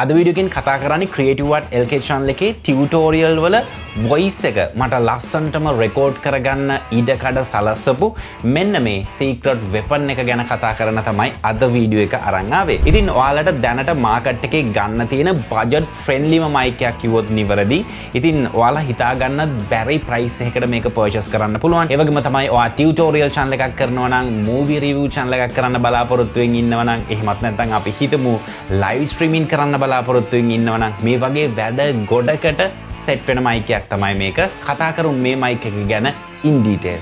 අද වීඩියෝකින් කතා කරන්නේ CREATIVEARTLK channel එකේ ටියුටෝරියල් වල voice එක මට ලස්සනටම රෙකෝඩ් කරගන්න ඉඩකඩ සලස්සපු මෙන්න මේ secret weapon එක ගැන කතා කරන්න තමයි අද වීඩියෝ එක අරන් ආවේ. ඉතින් ඔයාලට දැනට මාකට් එකේ ගන්න තියෙන budget friendly mic එකක් කිව්වොත් නිවැරදි. ඉතින් ඔයාලා හිතා ගන්නත් බැරි price එකකට මේක purchase කරන්න පුළුවන්. ඒ වගේම තමයි ඔයා ටියුටෝරියල් channel එකක් කරනවා නම් movie review channel එකක් කරන්න බලාපොරොත්තු වෙමින් ඉන්නවා නම් එහෙමත් නැත්නම් අපි හිතමු live streaming කරන්න බලාපොරොත්තුෙන් ඉන්නවා නම් මේ වගේ වැඩ ගොඩකට සෙට් වෙන මයික් එකක් තමයි මේක. කතා කරමු මේ මයික් එක ගැන in detail.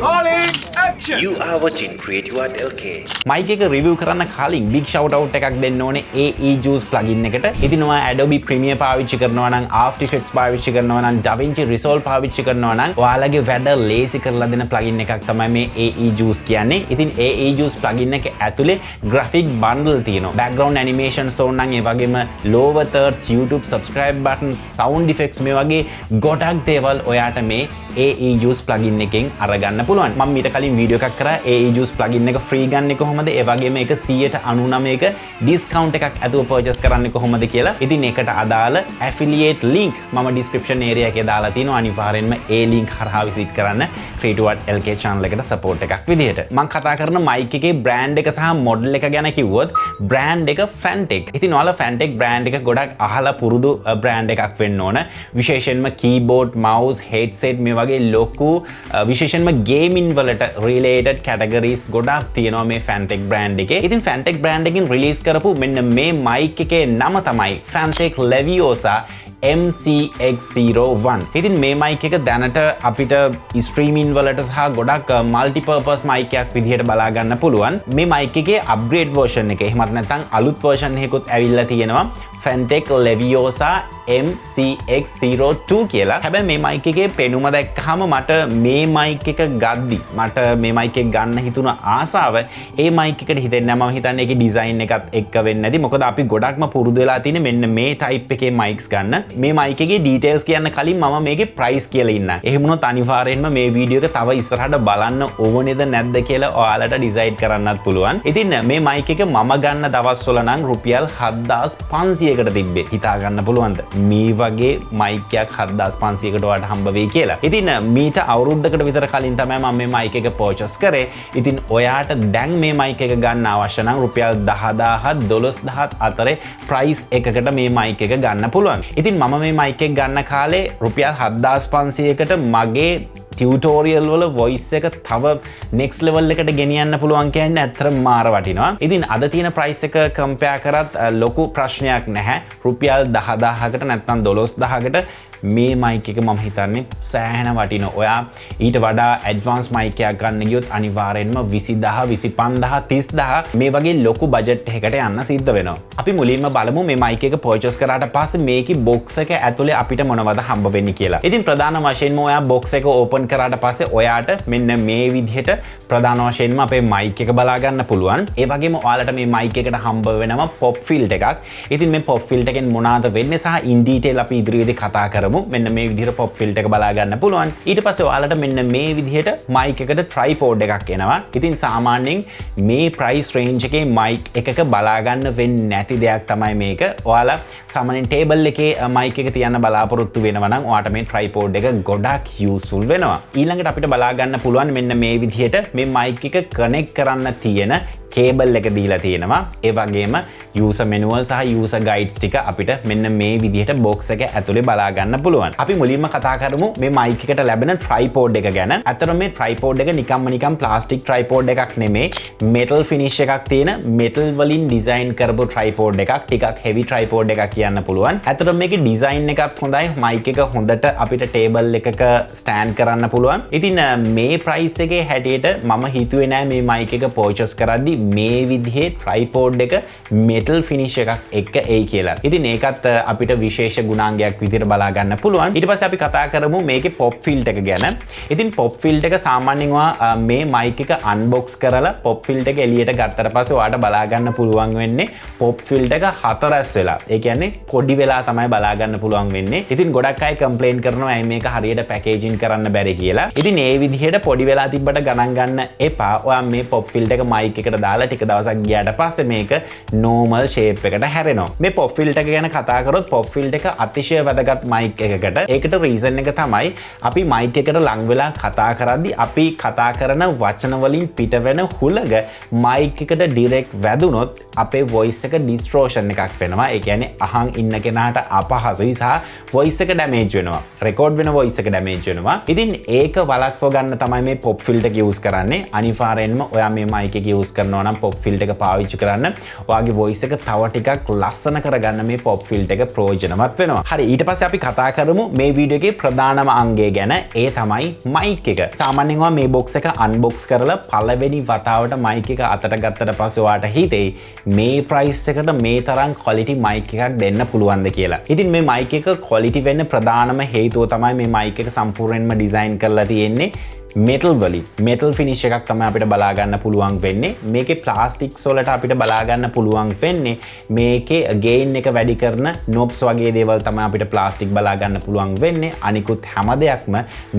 Calling action! You are watching CREATIVEARTLK. Mike එක රිවිව් කරන්න කලින් big shout out එකක් දෙන්න ඕනේ AEjuice plugin එකට. ඉතින් ඔයා Adobe Premiere පාවිච්චි කරනවා නම් After Effects පාවිච්චි කරනවා නම් DaVinci Resolve පාවිච්චි කරනවා නම් ඔයාලගේ වැඩ ලේසි කරලා දෙන plugin එකක් තමයි මේ AEjuice කියන්නේ. ඉතින් AEjuice plugin එක ඇතුලේ graphic bundle තියෙනවා. Background animations ඕන නම් ඒ වගේම lower thirds, YouTube subscribe button, sound effects මේ වගේ ගොඩක් දේවල් ඔයාට මේ AEjuice plugin එකෙන් අරගන්න පුළුවන්. මම මීට කලින් වීඩියෝ එකක් කරා AEjuice plugin එක free ගන්න කොහොමද? ඒ වගේම ඒක 199ක discount එකක් ඇතුව purchase කරන්නේ කොහොමද කියලා. ඉතින් ඒකට අදාළ affiliate link මම description area එකේ දාලා තිනවා. අනිවාර්යෙන්ම ඒ link හරහා visit කරන්න CREATIVEARTLK channel එකට support එකක් විදිහට. මම කතා කරන mic එකේ brand එක සහ model එක ගැන කිව්වොත් brand එක fantech. ඉතින් ඔයාලා fantech brand එක ගොඩක් අහලා පුරුදු brand එකක් වෙන්න ඕන. විශේෂයෙන්ම keyboard, mouse, headset මේ වගේ ලොකු විශේෂයෙන්ම gaming වලට related categories ගොඩක් තියෙනවා මේ fantech brand එකේ. ඉතින් fantech brand එකකින් release කරපු මෙන්න මේ mic එකේ නම තමයි fantech Leviosa MCX01. ඉතින් මේ mic එක දැනට අපිට streaming වලට සහ ගොඩක් multi purpose mic එකක් විදිහට බලා ගන්න පුළුවන්. මේ mic එකේ upgrade version එක එහෙමත් නැත්නම් අලුත් version එකකුත් ඇවිල්ලා තියෙනවා. fantech Leviosa MCX02 කියලා. හැබැයි මේ mic එකේ පෙනුම දැක්කහම මට මේ mic එක ගද්දි මට මේ mic එක ගන්න හිතුණ ආසාව ඒ mic එකට හිතෙන්නේ නැහැ. මම හිතන්නේ ඒකේ design එකත් එක්ක වෙන්නේ නැති. මොකද අපි ගොඩක්ම පුරුදු වෙලා තියෙන්නේ මෙන්න මේ type එකේ mics ගන්න. මේ mic එකේ details කියන්න කලින් මම මේකේ price කියලා ඉන්නම්. එහෙම වුණොත් අනිවාර්යෙන්ම මේ වීඩියෝ එක තව ඉස්සරහට බලන්න ඕනේද නැද්ද කියලා ඔයාලට decide කරන්නත් පුළුවන්. ඉතින් මේ mic එක මම ගන්න දවස්වල නම් රුපියල් 7500කට තිබ්බේ. හිතා ගන්න පුළුවන්ද? මේ වගේ mic එකක් 7500කට ඔයාලට හම්බ වෙයි කියලා. ඉතින් මීට අවුරුද්දකට විතර කලින් තමයි මම මේ mic එක purchase කරේ. ඉතින් ඔයාට දැන් මේ mic එක ගන්න අවශ්‍ය නම් රුපියල් 10000 12000 අතරේ price එකකට මේ mic එක ගන්න පුළුවන්. ඉතින් මම මේ mic එක ගන්න කාලේ රුපියල් 7500කට මගේ ටියුටෝරියල් වල voice එක තව next level එකට ගෙනියන්න පුළුවන් කියන්නේ ඇත්තටම මාර වටිනවා. ඉතින් අද තියෙන price එක compare කරත් ලොකු ප්‍රශ්නයක් නැහැ. රුපියල් 10000කට නැත්නම් 12000කට මේ mic එක මම හිතන්නේ සෑහෙන වටිනවා. ඔයා ඊට වඩා advanced mic එකක් ගන්න ගියොත් අනිවාර්යෙන්ම 20000 25000 30000 මේ වගේ ලොකු budget එකකට යන්න සිද්ධ වෙනවා. අපි මුලින්ම බලමු මේ mic එක purchase කරාට පස්සේ මේකේ box එක ඇතුලේ අපිට මොනවද හම්බ වෙන්නේ කියලා. ඉතින් ප්‍රධාන වශයෙන්ම ඔයා box එක open කරාට පස්සේ ඔයාට මෙන්න මේ විදිහට ප්‍රධාන වශයෙන්ම අපේ mic එක බලා ගන්න පුළුවන්. ඒ වගේම ඔයාලට මේ mic එකට හම්බ වෙනවා pop filter එකක්. ඉතින් මේ pop filter එකෙන් මොනවාද වෙන්නේ සහ in detail අපි ඉදිරියේදී කතා කරමු. මෙන්න මේ විදිහට pop filter එක බලා ගන්න පුළුවන්. ඊට පස්සේ ඔයාලට මෙන්න මේ විදිහට mic එකට tripod එකක් එනවා. ඉතින් සාමාන්‍යයෙන් මේ price range එකේ mic එකක බලා ගන්න වෙන්නේ නැති දෙයක් තමයි මේක. ඔයාලා සාමාන්‍යයෙන් table එකේ mic එක තියන්න බලාපොරොත්තු වෙනවා නම් ඔයාට මේ tripod එක ගොඩක් useful වෙනවා. ඊළඟට අපිට බලා ගන්න පුළුවන් මෙන්න මේ විදිහට මේ mic එක connect කරන්න තියෙන කේබල් එක දීලා තියෙනවා. ඒ වගේම user manual සහ user guides ටික අපිට මෙන්න මේ විදිහට box එක ඇතුලේ බලා ගන්න පුළුවන්. අපි මුලින්ම කතා කරමු මේ mic එකට ලැබෙන tripod එක ගැන. අතන මේ tripod එක නිකන් plastic tripod එකක් නෙමේ. metal finish එකක් තියෙන metal වලින් design කරපු tripod එකක්. ටිකක් heavy tripod එකක් කියන්න පුළුවන්. අතන මේකේ design එකත් හොඳයි. mic එක හොඳට අපිට table එකක stand කරන්න පුළුවන්. ඉතින් මේ price එකේ හැටියට මම හිතුවේ නෑ මේ mic එක purchase කරද්දි මේ විදිහේ tripod එක metal finish එකක් එක්ක එයි කියලා. ඉතින් ඒකත් අපිට විශේෂ ගුණාංගයක් විදිහට බලා ගන්න පුළුවන්. ඊට පස්සේ අපි කතා කරමු මේකේ pop filter එක ගැන. ඉතින් pop filter එක සාමාන්‍යයෙන් මේ mic එක unbox කරලා pop filter එක එළියට ගත්තට පස්සේ ඔයාලට බලා ගන්න පුළුවන් වෙන්නේ pop filter එක හතරස් වෙලා. ඒ කියන්නේ පොඩි වෙලා තමයි බලා ගන්න පුළුවන් වෙන්නේ. ඉතින් ගොඩක් අය complain කරනවා මේක හරියට packaging කරන්න බැරි කියලා. ඉතින් මේ විදිහට පොඩි වෙලා තිබ්බට ගණන් ගන්න එපා. ඔයා මේ pop filter එක mic එකට දාලා ටික දවසක් ගියාට පස්සේ මේක normal shape එකට හැරෙනවා. මේ pop filter එක ගැන කතා කරොත් pop filter එක අතිශය වැදගත් mic එකකට. ඒකට reason එක තමයි අපි mic එකට ලං වෙලා කතා කරද්දී අපි කතා කරන වචන වලින් පිට වෙන හුලඟ mic එකට direct වැදුනොත් අපේ voice එක distortion එකක් වෙනවා. ඒ කියන්නේ අහන් ඉන්න කෙනාට අපහසුයි සහ voice එක damage වෙනවා. record වෙන voice එක damage වෙනවා. ඉතින් ඒක වළක්ව ගන්න තමයි මේ pop filter එක use කරන්නේ. අනිවාර්යෙන්ම ඔයා මේ mic එක use කරනවා නම් pop filter එක පාවිච්චි කරන්න. ඔයාගේ voice එක තව ටිකක් ලස්සන කරගන්න මේ pop filter එක ප්‍රයෝජනවත් වෙනවා. හරි ඊට පස්සේ අපි කතා කරමු මේ වීඩියෝ එකේ ප්‍රධානම අංගය ගැන. ඒ තමයි mic එක. සාමාන්‍යයෙන් ඔයා මේ box එක unbox කරලා පළවෙනි වතාවට mic එක අතට ගත්තට පස්සේ ඔයාට හිතෙයි මේ price එකට මේ තරම් quality mic එකක් දෙන්න පුළුවන්ද කියලා. ඉතින් මේ mic එක quality වෙන්න ප්‍රධානම හේතුව තමයි මේ mic එක සම්පූර්ණයෙන්ම design කරලා තියෙන්නේ metal වලින්. metal finish එකක් තමයි අපිට බලා ගන්න පුළුවන් වෙන්නේ. මේකේ plastics වලට අපිට බලා ගන්න පුළුවන් වෙන්නේ මේකේ gain එක වැඩි කරන knobs වගේ දේවල් තමයි අපිට plastic බලා ගන්න පුළුවන් වෙන්නේ. අනිකුත් හැම දෙයක්ම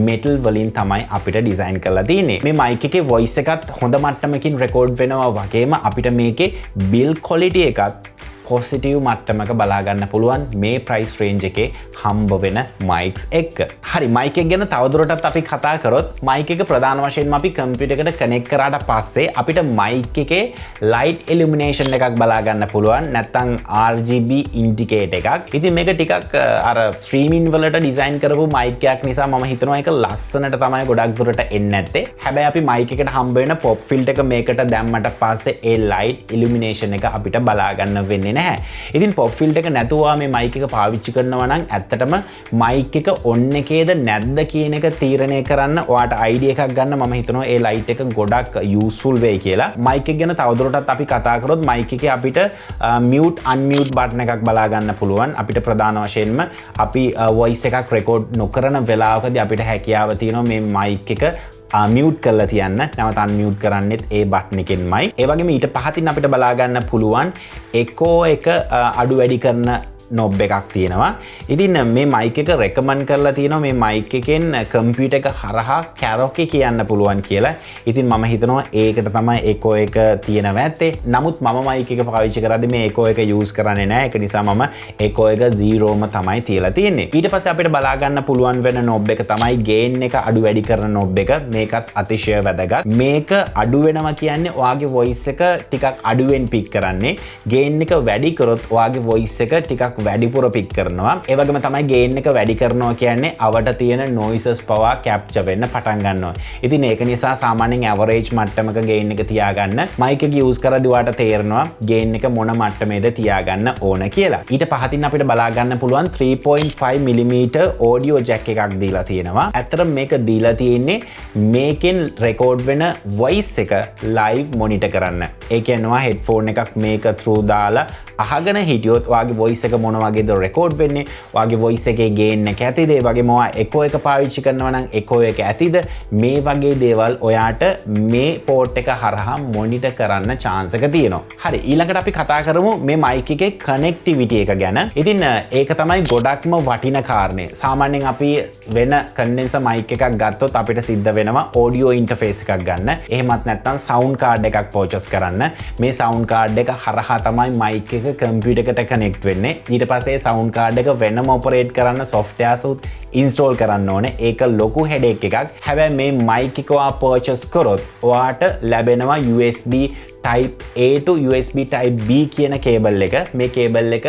metal වලින් තමයි අපිට design කරලා තියෙන්නේ. මේ mic එකේ voice එකත් හොඳ මට්ටමකින් record වෙනවා වගේම අපිට මේකේ build quality එකත් positive මට්ටමක බලා ගන්න පුළුවන් මේ price range එකේ හම්බ වෙන mics එක්ක. හරි mic එක ගැන තවදුරටත් අපි කතා කරොත් mic එක ප්‍රධාන වශයෙන්ම අපි computer එකට connect කරාට පස්සේ අපිට mic එකේ light illumination එකක් බලා ගන්න පුළුවන්. නැත්නම් RGB indicator එකක්. ඉතින් මේක ටිකක් අර streaming වලට design කරපු mic එකක් නිසා මම හිතනවා ඒක ලස්සනට තමයි ගොඩක් දුරට එන්නේ නැත්තේ. හැබැයි අපි mic එකට හම්බ වෙන pop filter එක මේකට දැම්මට පස්සේ ඒ light illumination එක අපිට බලා ගන්න වෙන්නේ නැහැ. ඉතින් pop filter එක නැතුව මේ mic එක පාවිච්චි කරනවා නම් ඇත්තටම mic එක on එකේද නැද්ද කියන එක තීරණය කරන්න ඔයාට idea එකක් ගන්න මම හිතනවා ඒ light එක ගොඩක් useful වෙයි කියලා. mic එක ගැන තවදුරටත් අපි කතා කරොත් mic එකේ අපිට mute unmute button එකක් බලා ගන්න පුළුවන්. අපිට ප්‍රධාන වශයෙන්ම අපි voice එකක් record නොකරන වෙලාවකදී අපිට හැකියාව තියෙනවා මේ mic එක mute කරලා තියන්න. නැවත unmute කරන්නෙත් ඒ බටන් එකෙන්මයි. ඒ වගේම ඊට පහතින් අපිට බලා ගන්න පුළුවන් echo එක අඩු වැඩි කරන knob එකක් තියෙනවා. ඉතින් මේ mic එක recommend කරලා තියෙනවා මේ mic එකෙන් computer එක හරහා karaoke කියන්න පුළුවන් කියලා. ඉතින් මම හිතනවා ඒකට තමයි echo එක තියෙනවා ඇත්තේ. නමුත් මම mic එක පාවිච්චි කරද්දී මේ echo එක use කරන්නේ නැහැ. ඒක නිසා මම echo එක 0ම තමයි තියලා තියෙන්නේ. ඊට පස්සේ අපිට බලා ගන්න පුළුවන් වෙන knob එක තමයි gain එක අඩු වැඩි කරන knob එක. මේකත් අතිශය වැදගත්. මේක අඩු වෙනවා කියන්නේ ඔයාගේ voice එක ටිකක් අඩුවෙන් pick කරන්නේ. gain එක වැඩි කරොත් ඔයාගේ voice එක ටිකක් වැඩිපුර පික් කරනවා. ඒ වගේම තමයි gain එක වැඩි කරනවා කියන්නේ අවට තියෙන noises පවා capture වෙන්න පටන් ගන්නවා. ඉතින් ඒක නිසා සාමාන්‍යයෙන් average මට්ටමක gain එක තියාගන්න mic එක use කරද්දී ඔයාලට තේරෙනවා gain එක මොන මට්ටමේද තියාගන්න ඕන කියලා. ඊට පහතින් අපිට බලා ගන්න පුළුවන් 3.5mm audio jack එකක් දීලා තියෙනවා. ඇත්තටම මේක දීලා තියෙන්නේ මේකෙන් record වෙන voice එක live monitor කරන්න. ඒ කියනවා headphone එකක් මේක through දාලා අහගෙන හිටියොත් ඔයාගේ voice එක මොන වගේද record වෙන්නේ, ඔයාගේ voice එකේ gain එක ඇතිද, ඒ වගේම ඔයා echo එක පාවිච්චි කරනවා නම් echo එක ඇතිද, මේ වගේ දේවල් ඔයාට මේ port එක හරහා monitor කරන්න chance එක තියෙනවා. හරි ඊළඟට අපි කතා කරමු මේ mic එකේ connectivity එක ගැන. ඉතින් ඒක තමයි ගොඩක්ම වටින කාරණේ. සාමාන්‍යයෙන් අපි වෙන condenser mic එකක් ගත්තොත් අපිට සිද්ධ වෙනවා audio interface එකක් ගන්න. එහෙමත් නැත්නම් sound card එකක් purchase කරන්න. මේ sound card එක හරහා තමයි mic එක computer එකට connect වෙන්නේ. ඊට පස්සේ sound card එක වෙනම operate කරන්න softwares උත් install කරන්න ඕනේ. ඒක ලොකු headache එකක්. හැබැයි මේ mic එක ඔයා purchase කරොත් ඔයාට ලැබෙනවා USB type A to USB type B කියන කේබල් එක. මේ කේබල් එක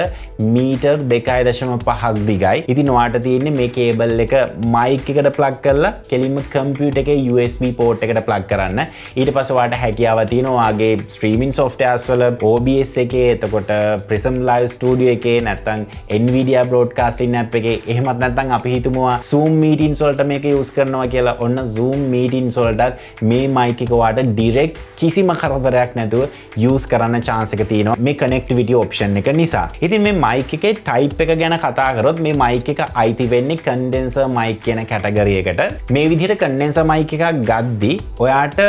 මීටර් 2.5ක් දිගයි. ඉතින් ඔයාට තියෙන්නේ මේ කේබල් එක mic එකට plug කරලා කෙලින්ම computer එකේ USB port එකට plug කරන්න. ඊට පස්සේ ඔයාට හැකියාව තියෙනවා ඔයාගේ streaming softwares වල OBS එකේ, එතකොට Prism Live Studio එකේ, නැත්නම් Nvidia broadcasting app එකේ, එහෙමත් නැත්නම් අපි හිතමු Zoom meetings වලට මේක use කරනවා කියලා. ඔන්න Zoom meetings වලට මේ mic එක ඔයාට direct කිසිම කරදරයක් නැතුව use කරන්න chance එක තියෙනවා මේ connectivity option එක නිසා. ඉතින් මේ mic එකේ type එක ගැන කතා කරොත් මේ mic එක අයිති වෙන්නේ condenser mic කියන category එකට. මේ විදිහට condenser mic එකක් ගද්දී ඔයාට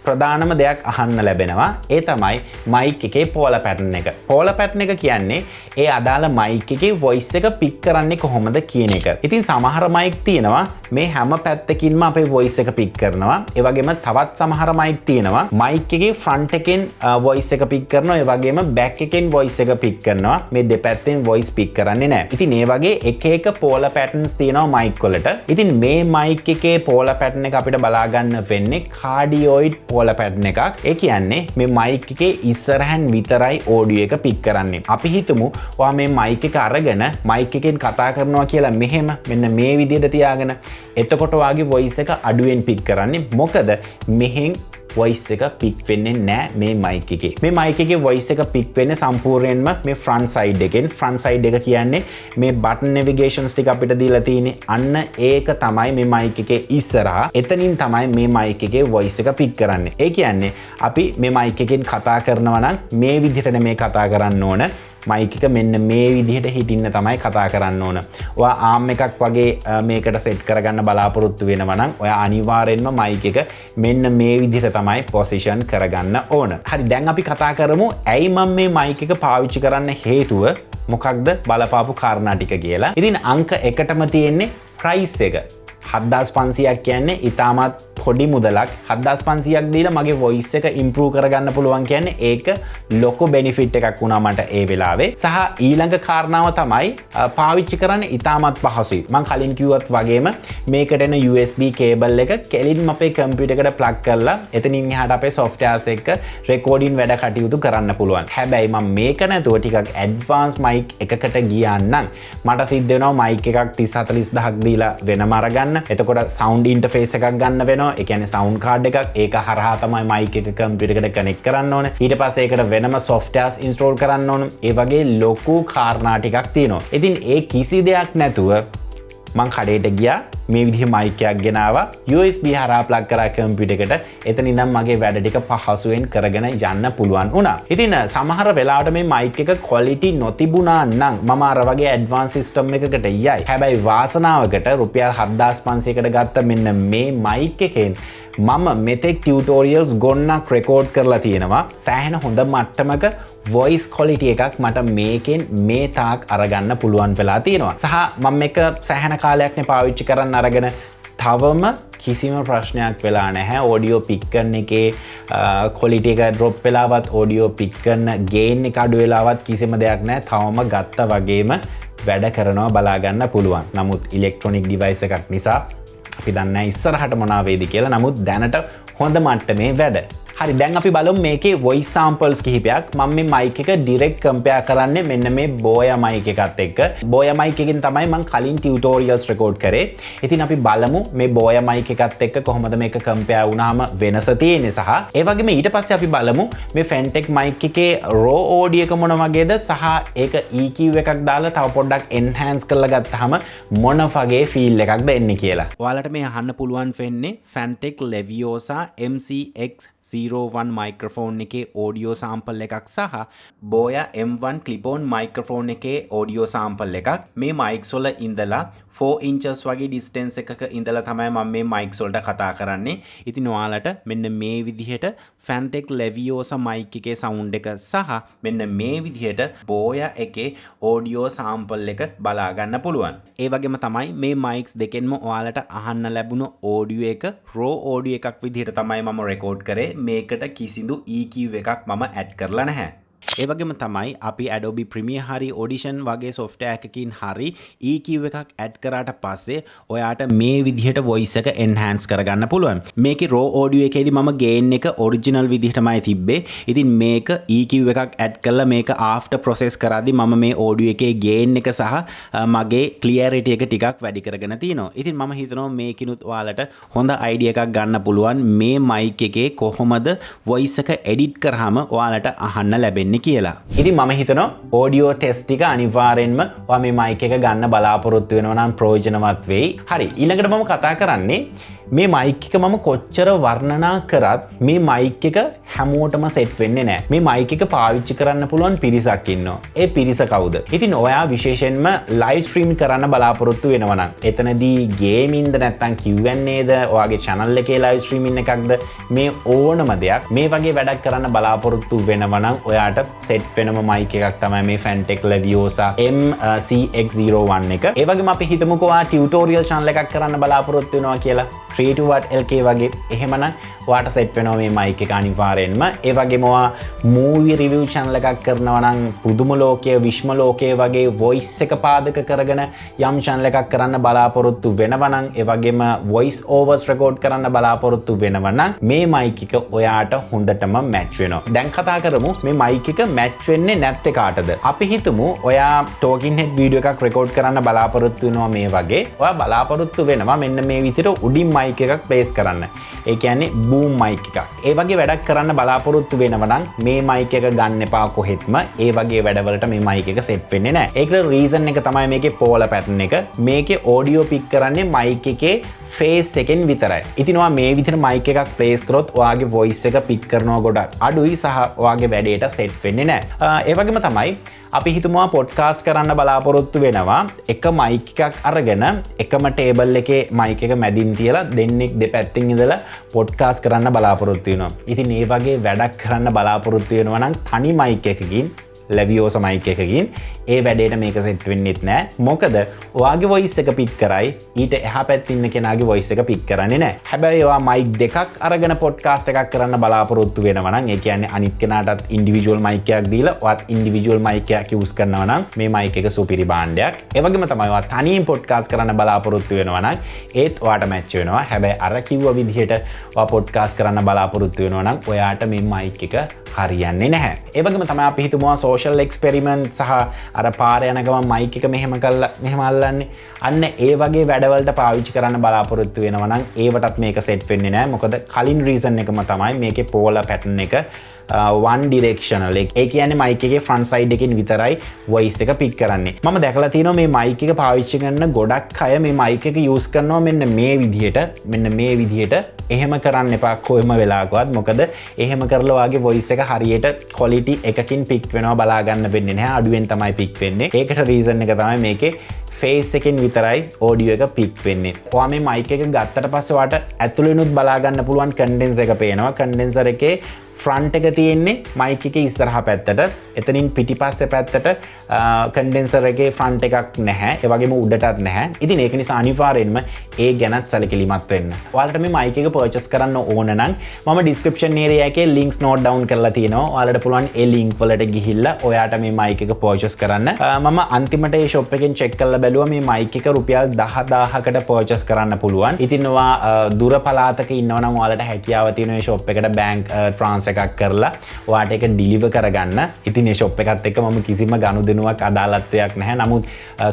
ප්‍රධානම දෙයක් අහන්න ලැබෙනවා. ඒ තමයි මයික් එකේ පෝල පැටර්න් එක. පෝල පැටර්න් එක කියන්නේ ඒ අදාළ මයික් එකේ වොයිස් එක පික් කරන්නේ කොහොමද කියන එක. ඉතින් සමහර මයික් තියෙනවා මේ හැම පැත්තකින්ම අපේ වොයිස් එක පික් කරනවා. ඒ වගේම තවත් සමහර මයික් තියෙනවා මයික් එකේ ෆ්‍රන්ට් එකෙන් වොයිස් එක පික් කරනවා. ඒ වගේම බෑක් එකෙන් වොයිස් එක පික් කරනවා. මේ දෙපැත්තෙන් වොයිස් පික් කරන්නේ නැහැ. ඉතින් මේ වගේ එක එක පෝල පැටර්න්ස් තියෙනවා මයික් වලට. ඉතින් මේ මයික් එකේ පෝල පැටර්න් එක අපිට බලා ගන්න වෙන්නේ කාඩියොයිඩ් පෝල පැටර්න් එකක්. ඒ කියන්නේ මේ මයික් එකේ ඉස්සරහින් විතරයි ඔඩියෝ එක පික් කරන්නේ. අපි හිතමු ඔයා මේ මයික් එක අරගෙන මයික් එකෙන් කතා කරනවා කියලා මෙහෙම මෙන්න මේ විදිහට තියාගෙන එතකොට ඔයාගේ වොයිස් එක අඩුවෙන් පික් කරන්නේ. මොකද මෙහෙන් වොයිස් එක පික් වෙන්නේ නැහැ මේ මයික් එකේ. මේ මයික් එකේ වොයිස් එක පික් වෙන්නේ සම්පූර්ණයෙන්ම මේ ෆ්‍රන්ට් සයිඩ් එකෙන්. ෆ්‍රන්ට් සයිඩ් එක කියන්නේ මේ බටන් නැවිගේෂන්ස් ටික අපිට දීලා තියෙන්නේ. අන්න ඒක තමයි මේ මයික් එකේ ඉස්සරහා. එතනින් තමයි මේ මයික් එකේ වොයිස් එක පික් කරන්නේ. ඒ කියන්නේ අපි මේ මයික් එකෙන් කතා කරනවා නම් මේ විදිහට නෙමෙයි කතා කරන්න ඕන. මයික් එක මෙන්න මේ විදිහට හිටින්න තමයි කතා කරන්න ඕන. ඔයා ආම් එකක් වගේ මේකට සෙට් කරගන්න බලාපොරොත්තු වෙනවා නම් ඔයා අනිවාර්යෙන්ම මයික් එක මෙන්න මේ විදිහට තමයි පොසිෂන් කරගන්න ඕන. හරි, දැන් අපි කතා කරමු ඇයි මම මේ මයික් එක පාවිච්චි කරන්න හේතුව මොකක්ද බලපාපු කාරණා ටික කියලා. ඉතින් අංක 1ටම තියෙන්නේ ප්‍රයිස් එක. 7500ක් කියන්නේ ඉතාමත් පොඩි මුදලක්. 7500ක් දීලා මගේ වොයිස් එක ඉම්ප්‍රූව් කරගන්න පුළුවන් කියන්නේ ඒක ලොකු බෙනිෆිට් එකක් වුණා මට ඒ වෙලාවේ. සහ ඊළඟ කාරණාව තමයි පාවිච්චි කරන්න ඉතාමත් පහසුයි. මම කලින් කිව්වත් වගේම මේකට එන USB කේබල් එක කෙලින්ම අපේ කම්පියුටර් එකට ප්ලග් කරලා එතනින් එහාට අපේ softwares එක රෙකෝඩින් වැඩ කටයුතු කරන්න පුළුවන්. හැබැයි මම මේක නැතුව ටිකක් ඇඩ්වාන්ස් මයික් එකකට ගියා නම් මට සිද්ධ වෙනවා මයික් එකක් 30 40000ක් දීලා වෙනම අරගන්න. එතකොට සවුන්ඩ් ඉන්ටර්ෆේස් එකක් ගන්න වෙනවා. ඒ කියන්නේ සවුන්ඩ් කාඩ් එකක්. ඒක හරහා තමයි මයික් එක කම්පියුටර් එකට කනෙක්ට් කරන්න ඕන. ඊට පස්සේ ඒකට වෙනම softwares install කරන්න ඕන. ඒ වගේ ලොකු කාරණා ටිකක් තියෙනවා. ඉතින් ඒ කිසි දෙයක් නැතුව මං කඩේට ගියා. මේ විදිහ මයික් එකක් ගෙනාවා. USB හරහා ප්ලග් කරා කම්පියුටර් එකට. එතන ඉඳන් මගේ වැඩ ටික පහසුවෙන් කරගෙන යන්න පුළුවන් වුණා. ඉතින් සමහර වෙලාවට මේ මයික් එක quality නොතිබුණා නම් මම අර වගේ ඇඩ්වාන්ස් සිස්ටම් එකකට යයි. හැබැයි වාසනාවකට රුපියල් 7500කට ගත්ත මෙන්න මේ මයික් එකෙන් මම මෙතෙක් ටියුටෝරියල්ස් ගොන්නක් රෙකෝඩ් කරලා තියෙනවා. සෑහෙන හොඳ මට්ටමක voice quality එකක් මට මේකෙන් මේ තාක් අරගන්න පුළුවන් වෙලා තියෙනවා. සහ මම මේක සෑහෙන කාලයක්නේ පාවිච්චි කරන්න අරගෙන තවම කිසිම ප්‍රශ්නයක් වෙලා නැහැ. ඔඩියෝ පික් කරන එකේ quality එක drop වෙලාවත් ඔඩියෝ පික් කරන gain එක අඩු වෙලාවත් කිසිම දෙයක් නැහැ. තවම ගත්තා වගේම වැඩ කරනවා බලා ගන්න පුළුවන්. නමුත් electronic device එකක් නිසා අපි දන්නේ නැහැ ඉස්සරහට මොනවා වෙයිද කියලා. නමුත් දැනට හොඳ මට්ටමේ වැඩ. හරි, දැන් අපි බලමු මේකේ voice samples කිහිපයක්. මම මේ mic එක direct compare කරන්නේ මෙන්න මේ Boya mic එකත් එක්ක. Boya mic එකෙන් තමයි මම කලින් tutorials record කරේ. ඉතින් අපි බලමු මේ Boya mic එකත් එක්ක කොහොමද මේක compare වුණාම වෙනස තියෙන්නේ සහ ඒ වගේම ඊට පස්සේ අපි බලමු මේ fantech mic එකේ raw audio එක මොන වගේද සහ ඒක EQ එකක් දාලා තව පොඩ්ඩක් enhance කරලා ගත්තාම මොන වගේ feel එකක්ද එන්නේ කියලා. ඔයාලට මේ අහන්න පුළුවන් වෙන්නේ fantech Leviosa MCX01 microphone එකේ audio sample එකක් සහ Boya M1 clip-on microphone එකේ audio sample එකක්. මේ mics වල ඉඳලා 4 inches වගේ distance එකක ඉඳලා තමයි මම මේ mics වලට කතා කරන්නේ. ඉතින් ඔයාලට මෙන්න මේ විදිහට fantech Leviosa mic එකේ sound එක සහ මෙන්න මේ විදිහට Boya එකේ audio sample එක බලා ගන්න පුළුවන්. ඒ වගේම තමයි මේ mics දෙකෙන්ම ඔයාලට අහන්න ලැබුණු audio එක raw audio එකක් විදිහට තමයි මම record කරේ. මේකට කිසිදු EQ එකක් මම add කරලා නැහැ. ඒ වගේම තමයි අපි Adobe Premiere හරි Audition වගේ software එකකින් හරි EQ එකක් add කරාට පස්සේ ඔයාට මේ විදිහට voice එක enhance කරගන්න පුළුවන්. මේකේ raw audio එකේදී මම gain එක original විදිහටමයි තිබ්බේ. ඉතින් මේක EQ එකක් add කරලා මේක after process කරද්දී මම මේ audio එකේ gain එක සහ මගේ clarity එක ටිකක් වැඩි කරගෙන තියෙනවා. ඉතින් මම හිතනවා මේකිනුත් ඔයාලට හොඳ idea එකක් ගන්න පුළුවන් මේ mic එකේ කොහොමද voice එක edit කරාම ඔයාලට අහන්න ලැබෙන්නේ කියලා. ඉතින් මම හිතනවා audio test එක අනිවාර්යෙන්ම ඔයා මේ mic එක ගන්න බලාපොරොත්තු වෙනවා නම් ප්‍රයෝජනවත් වෙයි. හරි, ඊළඟට මම කතා කරන්නේ මේ මයික් එක මම කොච්චර වර්ණනා කරත් මේ මයික් එක හැමෝටම සෙට් වෙන්නේ නැහැ. මේ මයික් එක පාවිච්චි කරන්න පුළුවන් පිරිසක් ඉන්නවා. ඒ පිරිස කවුද? ඉතින් ඔයා විශේෂයෙන්ම ලයිව් ස්ට්‍රීම් කරන්න බලාපොරොත්තු වෙනවා නම් එතනදී ගේමින්ද නැත්නම් Q&Aද ඔයාගේ channel එකේ ලයිව් ස්ට්‍රීමින් එකක්ද මේ ඕනම දෙයක් මේ වගේ වැඩක් කරන්න බලාපොරොත්තු වෙනවා නම් ඔයාට සෙට් වෙනම මයික් එකක් තමයි මේ fantech Leviosa MCX01 එක. ඒ වගේම අපි හිතමුකෝ ඔයා ටියුටෝරියල් channel එකක් කරන්න බලාපොරොත්තු වෙනවා කියලා. CREATIVEARTLK වගේ එහෙමනම් ඔයාට සෙට් වෙනවා මේ මයික් එක අනිවාර්යෙන්ම. ඒ වගේම ඔයා මූවි රිවිව් channel එකක් කරනවා නම් පුදුම ලෝකයේ විශ්ම ලෝකයේ වගේ voice එක පාදක කරගෙන යම් channel එකක් කරන්න බලාපොරොත්තු වෙනවා නම් ඒ වගේම voice overs record කරන්න බලාපොරොත්තු වෙනවා නම් මේ මයික් එක ඔයාට හොඳටම match වෙනවා. දැන් කතා කරමු මේ මයික් එක match වෙන්නේ නැත්තේ කාටද? අපි හිතමු ඔයා talking head video එකක් record කරන්න බලාපොරොත්තු වෙනවා මේ වගේ. ඔයා බලාපොරොත්තු වෙනවා මෙන්න මේ විදිහට උඩින් මයික් එකක් place කරන්න. ඒ කියන්නේ boom mic එකක්. ඒ වගේ වැඩක් කරන්න බලාපොරොත්තු වෙනවා නම් මේ mic එක ගන්න එපා කොහෙත්ම. ඒ වගේ වැඩවලට මේ mic එක set වෙන්නේ නැහැ. ඒකට reason එක තමයි මේකේ polar pattern එක. මේකේ audio pick කරන්නේ mic එකේ face එකෙන් විතරයි. ඉතින් ඔයා මේ විදිහට mic එකක් place කරොත් ඔයාගේ voice එක pick කරනවා ගොඩක් අඩුයි සහ ඔයාගේ වැඩේට set වෙන්නේ නැහැ. ඒ වගේම තමයි අපි හිතමු පොඩ්කාස්ට් කරන්න බලාපොරොත්තු වෙනවා එක මයික් එකක් අරගෙන එකම ටේබල් එකේ මයික් එක මැදින් තියලා දෙන්නෙක් දෙපැත්තෙන් ඉඳලා පොඩ්කාස්ට් කරන්න බලාපොරොත්තු වෙනවා. ඉතින් මේ වගේ වැඩක් කරන්න බලාපොරොත්තු වෙනවා නම් තනි මයික් එකකින් Leviosa mic එකකින් ඒ වැඩේට මේක සෙට් වෙන්නෙත් නෑ. මොකද ඔයාගේ voice එක පික් කරයි ඊට එහා පැත්තේ ඉන්න කෙනාගේ voice එක පික් කරන්නේ නෑ. හැබැයි ඔයා mic දෙකක් අරගෙන podcast එකක් කරන්න බලාපොරොත්තු වෙනවා නම් ඒ කියන්නේ අනිත් කෙනාටත් individual mic එකක් දීලා ඔයාත් individual mic එකක් use කරනවා නම් මේ mic එක සුපිරි භාණ්ඩයක්. ඒ වගේම තමයි ඔයා තනියෙන් podcast කරන්න බලාපොරොත්තු වෙනවා නම් ඒත් ඔයාට match වෙනවා. හැබැයි අර කිව්ව විදිහට ඔයා podcast කරන්න බලාපොරොත්තු වෙනවා නම් ඔයාට මේ mic එක හරියන්නේ නැහැ. ඒ වගේම තමයි අපි හිතමු social experiment සහ අර පාර යන ගමන් මයික් එක මෙහෙම කරලා මෙහෙම අල්ලන්නේ. අන්න ඒ වගේ වැඩවලට පාවිච්චි කරන්න බලාපොරොත්තු වෙනවා නම් ඒවටත් මේක සෙට් වෙන්නේ නැහැ. මොකද කලින් රීසන් එකම තමයි මේකේ polar pattern එක one directional. ඒ කියන්නේ mic එකේ front side එකකින් විතරයි voice එක pick කරන්නේ. මම දැකලා තියෙනවා මේ mic එක පාවිච්චි කරන ගොඩක් අය මේ mic එක use කරනවා මෙන්න මේ විදිහට. එහෙම කරන්න එපා කොයිම වෙලාවකවත්. මොකද එහෙම කරලා වාගේ voice එක හරියට quality එකකින් pick වෙනවා බලා ගන්න වෙන්නේ නැහැ. අඩුවෙන් තමයි pick වෙන්නේ. ඒකට reason එක තමයි මේකේ face එකෙන් විතරයි audio එක pick වෙන්නේ. ඔයා මේ mic එක ගත්තට පස්සේ ඔයාට ඇතුළෙනුත් බලා ගන්න පුළුවන් condenser එක පේනවා. condenser එකේ front එක තියෙන්නේ mic එකේ ඉස්සරහා පැත්තට. එතනින් පිටිපස්සේ පැත්තට condenser එකේ front එකක් නැහැ. ඒ වගේම උඩටත් නැහැ. ඉතින් ඒක නිසා අනිවාර්යෙන්ම ඒ ගැනත් සැලකිලිමත් වෙන්න. ඔයාලට මේ mic එක purchase කරන්න ඕන නම් මම description area එකේ links note down කරලා තියෙනවා. ඔයාලට පුළුවන් ඒ link වලට ගිහිල්ලා ඔයාට මේ mic එක purchase කරන්න. මම අන්තිමට ඒ shop එකෙන් check කරලා බැලුවා මේ mic එක රුපියල් 10000කට purchase කරන්න පුළුවන්. ඉතින් ඔයා දුර පළාතක ඉන්නවා නම් ඔයාලට හැකියාව තියෙන මේ shop එකට bank transfer එකක් කරලා ඔයාට ඒක ඩිලිවර් කරගන්න. ඉතින් මේ shop එකත් එක්ක මම කිසිම ගනුදෙනුවක් අදාළත්වයක් නැහැ. නමුත්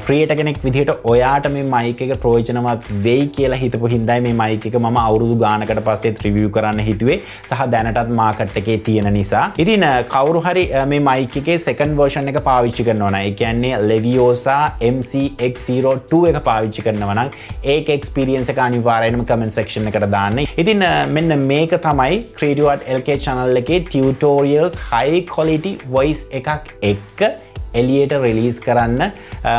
ක්‍රියේටර් කෙනෙක් විදිහට ඔයාට මේ mic එක ප්‍රයෝජනවත් වෙයි කියලා හිතපු හින්දායි මේ mic එක මම අවුරුදු ගානකට පස්සෙත් රිවිව් කරන්න හිතුවේ. සහ දැනටත් මාකට් එකේ තියෙන නිසා. ඉතින් කවුරු හරි මේ mic එකේ second version එක පාවිච්චි කරනවා නම් ඒ කියන්නේ Leviosa MCX02 එක පාවිච්චි කරනවා නම් ඒක experience එක අනිවාර්යයෙන්ම comment section එකට දාන්න. ඉතින් මෙන්න මේක තමයි CREATIVEARTLK channel එකේ tutorials high quality voice එකක් එක්ක එලියට රිලීස් කරන්න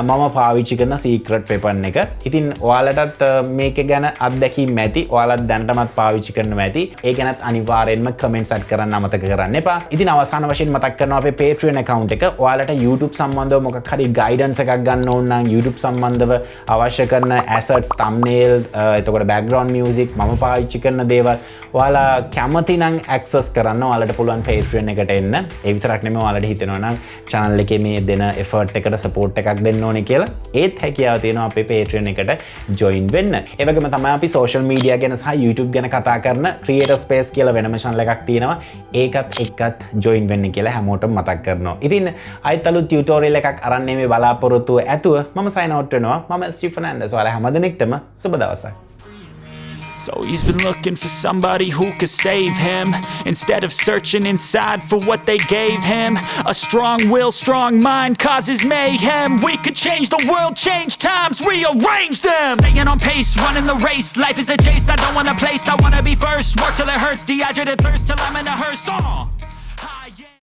මම පාවිච්චි කරන secret weapon එක. ඉතින් ඔයාලටත් මේක ගැන අත්දැකීම් ඇති. ඔයාලත් දැනටමත් පාවිච්චි කරනවා ඇති. ඒ ගැනත් අනිවාර්යෙන්ම comments add කරන්න අමතක කරන්න එපා. ඉතින් අවසාන වශයෙන් මතක් කරනවා අපේ Patreon account එක. ඔයාලට YouTube සම්බන්ධව මොකක් හරි guidance එකක් ගන්න ඕන නම් YouTube සම්බන්ධව අවශ්‍ය කරන assets, thumbnails, එතකොට background music මම පාවිච්චි කරන දේවල් ඔයාලා කැමති නම් access කරන්න ඔයාලට පුළුවන් Patreon එකට එන්න. ඒ විතරක් නෙමෙයි ඔයාලට හිතෙනවා නම් channel එකේ මේ දෙන effort එකට support එකක් දෙන්න ඕනේ කියලා ඒත් හැකියාව තියෙනවා අපේ Patreon එකට join වෙන්න. ඒ වගේම තමයි අපි social media ගැන සහ YouTube ගැන කතා කරන creator space කියලා වෙනම channel එකක් තියෙනවා. ඒකත් එක්කත් join වෙන්න කියලා හැමෝටම මතක් කරනවා. ඉතින් ආයෙත් අලුත් tutorial එකක් අරන් මේ බලාපොරොත්තු ඇතුව මම sign out වෙනවා. මම ස්ටීෆන් ඇන්ඩර්ස්. ඔයාලා හැමදෙනෙක්ටම සුබ දවසක්. So he's been looking for somebody who could save him, instead of searching inside for what they gave him. A strong will, strong mind causes mayhem. We could change the world, change times, rearrange them. Staying on pace, running the race. Life is a chase, I don't want a place, I wanna be first. Work till it hurts, dehydrated thirst till I'm in a hearse.